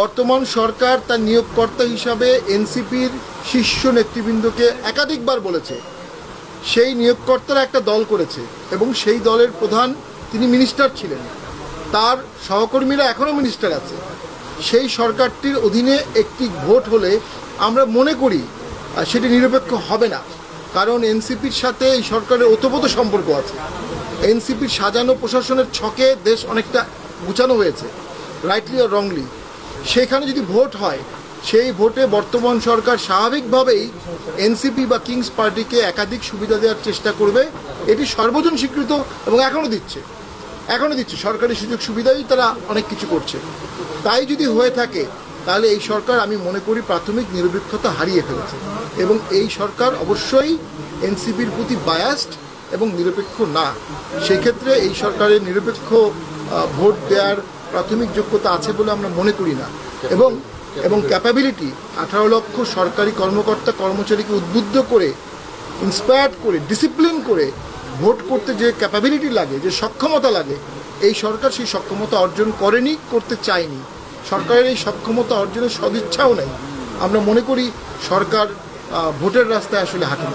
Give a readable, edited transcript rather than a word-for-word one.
বর্তমান সরকার তার নিয়োগকর্তা হিসাবে এনসিপির শীর্ষ নেতৃবৃন্দকে একাধিকবার বলেছে সেই নিয়োগকর্তারা একটা দল করেছে এবং সেই দলের প্রধান তিনি মিনিস্টার ছিলেন, তার সহকর্মীরা এখনও মিনিস্টার আছে। সেই সরকারটির অধীনে একটি ভোট হলে আমরা মনে করি সেটি নিরপেক্ষ হবে না, কারণ এনসিপির সাথে এই সরকারের ওতপ্রোত সম্পর্ক আছে। এনসিপির সাজানো প্রশাসনের ছকে দেশ অনেকটা গুছানো হয়েছে, রাইটলি আর রংলি। সেখানে যদি ভোট হয়, সেই ভোটে বর্তমান সরকার স্বাভাবিকভাবেই এনসিপি বা কিংস পার্টিকে একাধিক সুবিধা দেওয়ার চেষ্টা করবে। এটি সর্বজন স্বীকৃত এবং এখনও দিচ্ছে সরকারি সুযোগ সুবিধাই তারা অনেক কিছু করছে। তাই যদি হয়ে থাকে তাহলে এই সরকার, আমি মনে করি, প্রাথমিক নিরপেক্ষতা হারিয়ে ফেলেছে এবং এই সরকার অবশ্যই এনসিপির প্রতি বায়াসড এবং নিরপেক্ষ না। সেক্ষেত্রে এই সরকারের নিরপেক্ষ ভোট দেওয়ার প্রাথমিক যোগ্যতা আছে বলে আমরা মনে করি না এবং ক্যাপাবিলিটি 18 লক্ষ সরকারি কর্মকর্তা কর্মচারীকে উদ্বুদ্ধ করে, ইন্সপায়ার্ড করে, ডিসিপ্লিন করে ভোট করতে যে ক্যাপাবিলিটি লাগে, যে সক্ষমতা লাগে, এই সরকার সেই সক্ষমতা অর্জন করেনি, করতে চায়নি। সরকারের এই সক্ষমতা অর্জনের সদিচ্ছাও নেই। আমরা মনে করি সরকার ভোটের রাস্তায় আসলে হাঁটেনি।